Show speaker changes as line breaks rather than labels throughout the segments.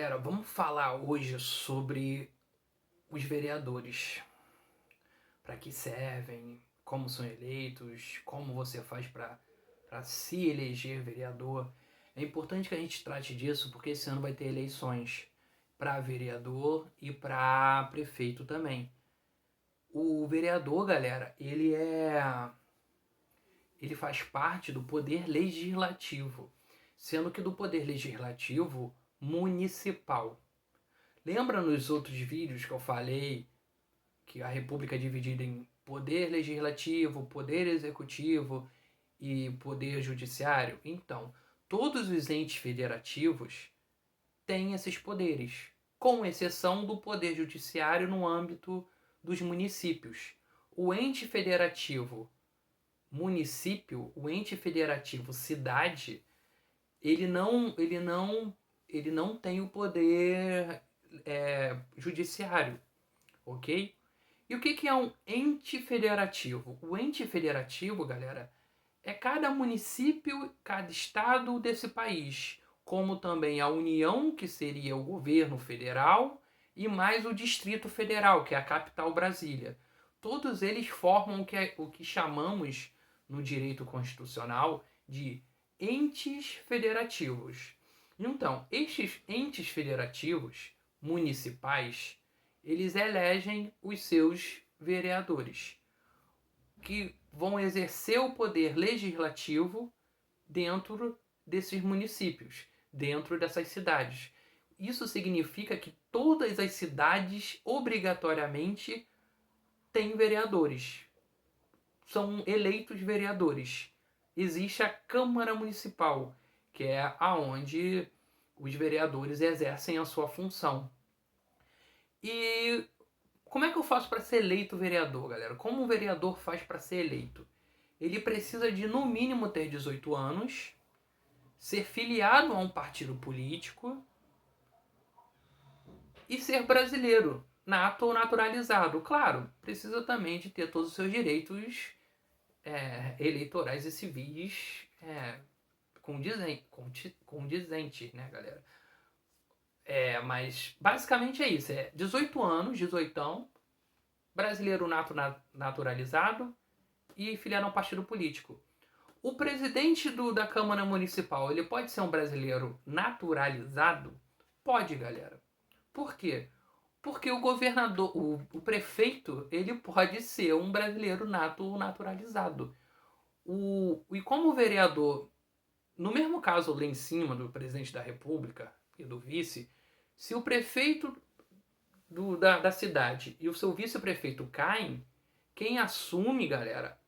Galera, vamos falar hoje sobre os vereadores. Para que servem, como são eleitos, como você faz para se eleger vereador. É importante que a gente trate disso porque esse ano vai ter eleições para vereador e para prefeito também. O vereador, galera, ele faz parte do poder legislativo, sendo que do poder legislativo municipal. Lembra nos outros vídeos que eu falei que a República é dividida em poder legislativo, poder executivo e poder judiciário? Então, todos os entes federativos têm esses poderes, com exceção do poder judiciário no âmbito dos municípios. O ente federativo município, o ente federativo cidade, ele não tem o poder judiciário, ok? E o que é um ente federativo? O ente federativo, galera, é cada município, cada estado desse país, como também a União, que seria o governo federal, e mais o Distrito Federal, que é a capital Brasília. Todos eles formam o que chamamos no direito constitucional de entes federativos. Então, estes entes federativos municipais, eles elegem os seus vereadores, que vão exercer o poder legislativo dentro desses municípios, dentro dessas cidades. Isso significa que todas as cidades obrigatoriamente têm vereadores, são eleitos vereadores. Existe a Câmara Municipal, que é aonde os vereadores exercem a sua função. E como é que eu faço para ser eleito vereador, galera? Como um vereador faz para ser eleito? Ele precisa de, no mínimo, ter 18 anos, ser filiado a um partido político e ser brasileiro, nato ou naturalizado. Claro, precisa também de ter todos os seus direitos eleitorais e civis condizentes, né, galera? Mas basicamente é isso. É 18 anos, 18, brasileiro naturalizado e filiado a um partido político. O presidente da Câmara Municipal, ele pode ser um brasileiro naturalizado? Pode, galera. Por quê? Porque o governador, o prefeito, ele pode ser um brasileiro naturalizado. E como vereador, no mesmo caso lá em cima do presidente da República e do vice, se o prefeito da cidade e o seu vice-prefeito caem, quem assume, galera,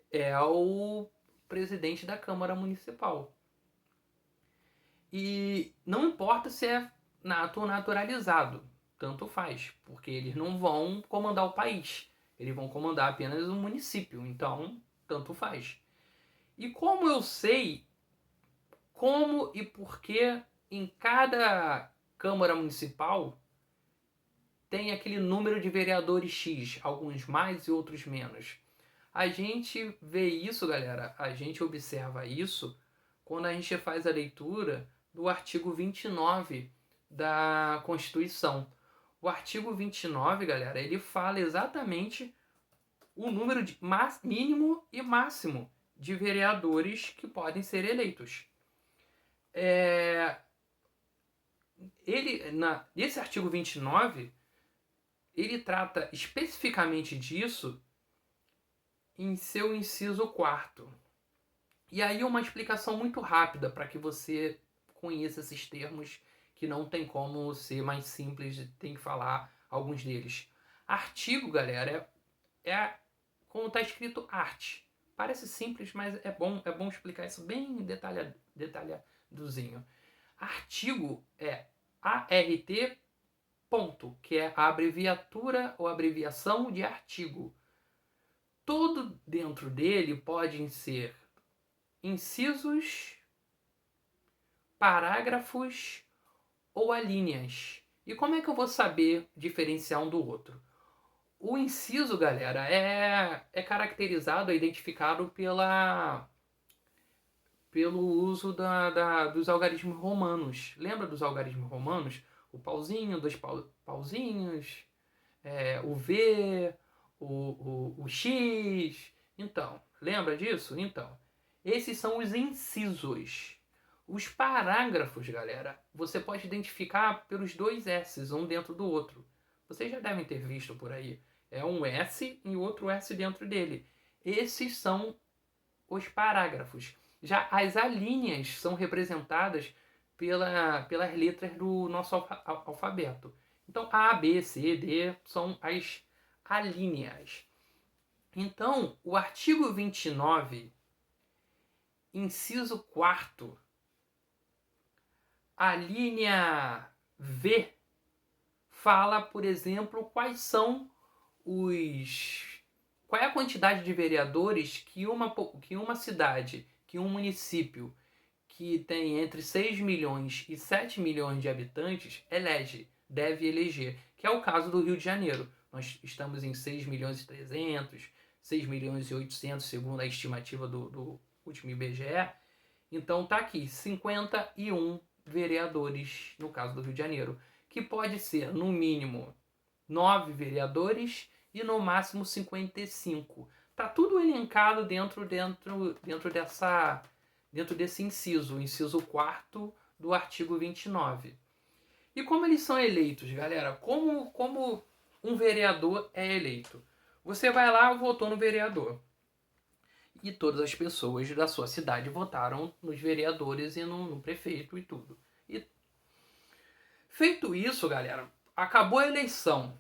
é o presidente da Câmara Municipal. E não importa se é nato ou naturalizado, tanto faz, porque eles não vão comandar o país, eles vão comandar apenas um município, então tanto faz. E como eu sei como e por que em cada Câmara Municipal tem aquele número de vereadores X, alguns mais e outros menos. A gente vê isso, galera, a gente observa isso quando a gente faz a leitura do artigo 29 da Constituição. O artigo 29, galera, ele fala exatamente o número de mínimo e máximo de vereadores que podem ser eleitos. Esse artigo 29, ele trata especificamente disso em seu inciso 4º. E aí uma explicação muito rápida para que você conheça esses termos que não tem como ser mais simples, tem que falar alguns deles. Artigo, galera, é como está escrito arte. Parece simples, mas é bom explicar isso bem detalhadozinho. Artigo é ART, ponto, que é a abreviatura ou abreviação de artigo. Todo dentro dele podem ser incisos, parágrafos ou alíneas. E como é que eu vou saber diferenciar um do outro? O inciso, galera, é caracterizado, é identificado pelo uso dos algarismos romanos. Lembra dos algarismos romanos? O pauzinho, dois pauzinhos, o V, o X. Então, lembra disso? Então, esses são os incisos. Os parágrafos, galera, você pode identificar pelos dois S's, um dentro do outro. Vocês já devem ter visto por aí. É um S e outro S dentro dele. Esses são os parágrafos. Já as alíneas são representadas pelas letras do nosso alfabeto. Então, A, B, C, D são as alíneas. Então, o artigo 29, inciso 4º, a linha V, fala, por exemplo, qual é a quantidade de vereadores que uma cidade, que um município que tem entre 6 milhões e 7 milhões de habitantes deve eleger, que é o caso do Rio de Janeiro. Nós estamos em 6 milhões e 300, 6 milhões e 800, segundo a estimativa do último IBGE. Então tá aqui, 51 vereadores no caso do Rio de Janeiro, que pode ser no mínimo 9 vereadores e no máximo 55. Tá tudo elencado dentro desse inciso, o inciso 4º do artigo 29. E como eles são eleitos, galera? Como um vereador é eleito? Você vai lá, votou no vereador. E todas as pessoas da sua cidade votaram nos vereadores e no prefeito e tudo. E feito isso, galera, acabou a eleição.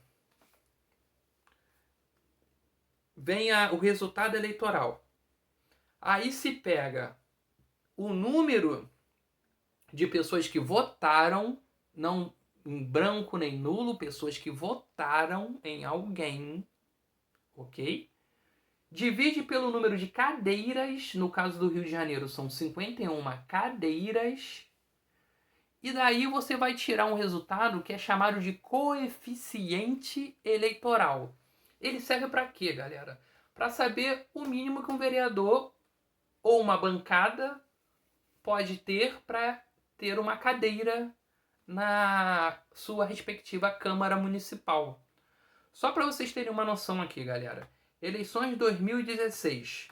Vem o resultado eleitoral. Aí se pega o número de pessoas que votaram, não em branco nem nulo, pessoas que votaram em alguém, ok? Divide pelo número de cadeiras, no caso do Rio de Janeiro são 51 cadeiras, e daí você vai tirar um resultado que é chamado de coeficiente eleitoral. Ele serve para quê, galera? Para saber o mínimo que um vereador ou uma bancada pode ter para ter uma cadeira na sua respectiva Câmara Municipal. Só para vocês terem uma noção aqui, galera. Eleições de 2016.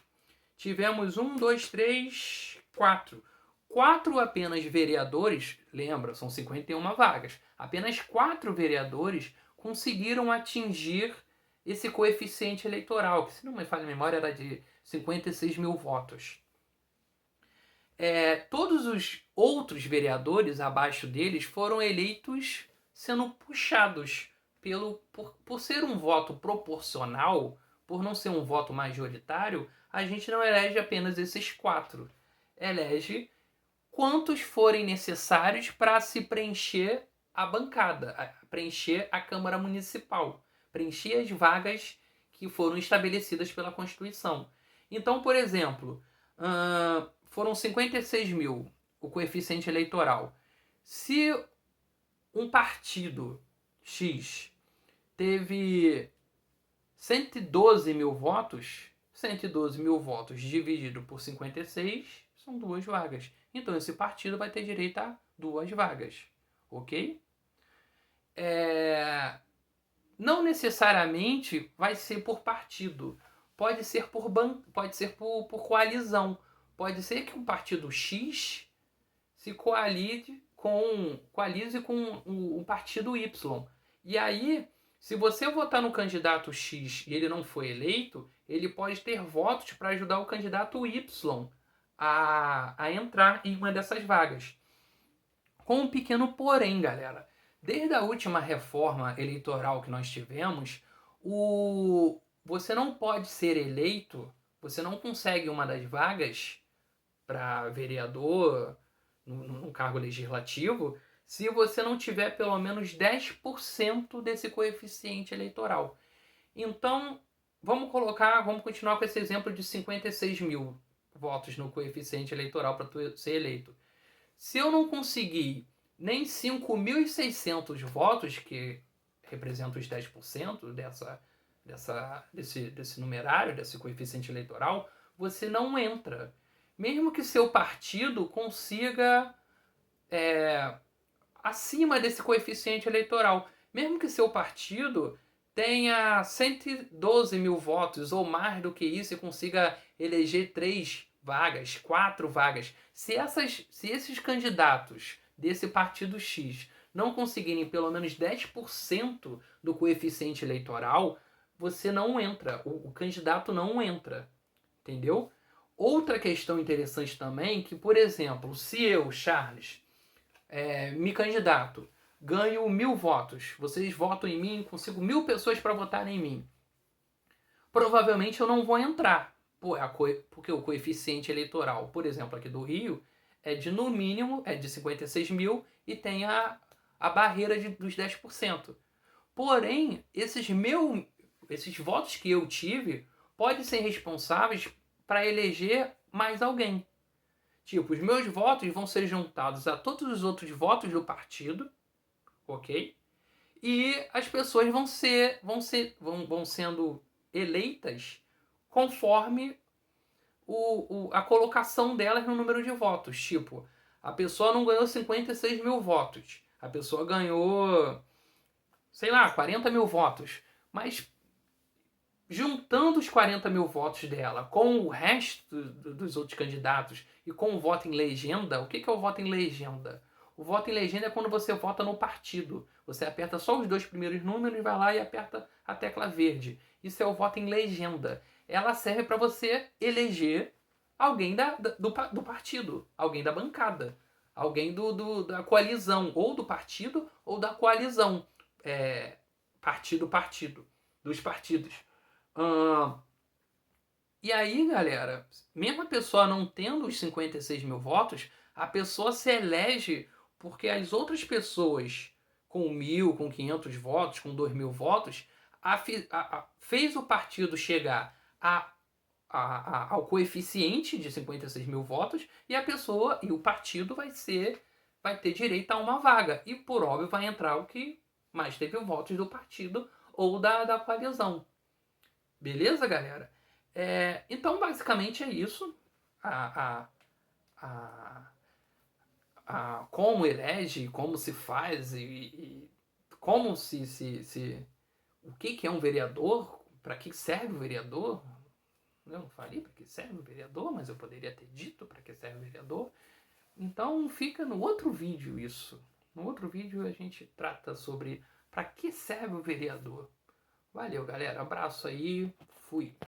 Tivemos 4 apenas vereadores, lembra, são 51 vagas. Apenas 4 vereadores conseguiram atingir esse coeficiente eleitoral, que se não me falha a memória era de 56 mil votos. Todos os outros vereadores abaixo deles foram eleitos sendo puxados por ser um voto proporcional, por não ser um voto majoritário, a gente não elege apenas esses 4. Elege quantos forem necessários para se preencher a bancada, preencher a Câmara Municipal, preencher as vagas que foram estabelecidas pela Constituição. Então, por exemplo, foram 56 mil o coeficiente eleitoral. Se um partido X teve 112 mil votos, 112 mil votos dividido por 56 são 2 vagas. Então esse partido vai ter direito a 2 vagas, ok? Não necessariamente vai ser por partido, pode ser por coalizão. Pode ser que um partido X se coalize com o partido Y. E aí, se você votar no candidato X e ele não foi eleito, ele pode ter votos para ajudar o candidato Y a entrar em uma dessas vagas. Com um pequeno porém, galera. Desde a última reforma eleitoral que nós tivemos, você não pode ser eleito, você não consegue uma das vagas para vereador no cargo legislativo se você não tiver pelo menos 10% desse coeficiente eleitoral. Então, vamos continuar com esse exemplo de 56 mil votos no coeficiente eleitoral para ser eleito. Se eu não conseguir nem 5.600 votos, que representam os 10% desse numerário, desse coeficiente eleitoral, você não entra. mesmo que seu partido consiga acima desse coeficiente eleitoral, mesmo que seu partido tenha 112 mil votos ou mais do que isso e consiga eleger 3 vagas, 4 vagas, se esses candidatos desse partido X não conseguirem pelo menos 10% do coeficiente eleitoral, você não entra, o candidato não entra, entendeu? Outra questão interessante também, que por exemplo, se eu, Charles, me candidato, ganho 1000 votos, vocês votam em mim, consigo 1000 pessoas para votarem em mim, provavelmente eu não vou entrar, porque o coeficiente eleitoral, por exemplo, aqui do Rio, é de no mínimo, é de 56 mil e tem a barreira dos 10%. Porém, esses votos que eu tive podem ser responsáveis para eleger mais alguém. Tipo, os meus votos vão ser juntados a todos os outros votos do partido, ok? E as pessoas vão sendo eleitas conforme a colocação delas no número de votos. Tipo, a pessoa não ganhou 56 mil votos. A pessoa ganhou, sei lá, 40 mil votos. Mas juntando os 40 mil votos dela com o resto dos outros candidatos e com o voto em legenda, o que é o voto em legenda? O voto em legenda é quando você vota no partido. Você aperta só os 2 primeiros números, vai lá e aperta a tecla verde. Isso é o voto em legenda. Ela serve para você eleger alguém do partido, alguém da bancada, alguém da coalizão, ou do partido ou da coalizão. Partido, dos partidos. E aí, galera, mesmo a pessoa não tendo os 56 mil votos, a pessoa se elege porque as outras pessoas com 1000, com 500 votos, com 2000 votos, fez o partido chegar ao coeficiente de 56 mil votos e a pessoa e o partido vai ter direito a uma vaga. E por óbvio vai entrar o que mais teve votos do partido ou da coalizão. Beleza, galera? Então, basicamente é isso. Como elege, como se faz e como o que é um vereador, para que serve o vereador. Eu não falei para que serve o vereador, mas eu poderia ter dito para que serve o vereador. Então fica no outro vídeo isso. No outro vídeo a gente trata sobre para que serve o vereador. Valeu, galera. Abraço aí. Fui.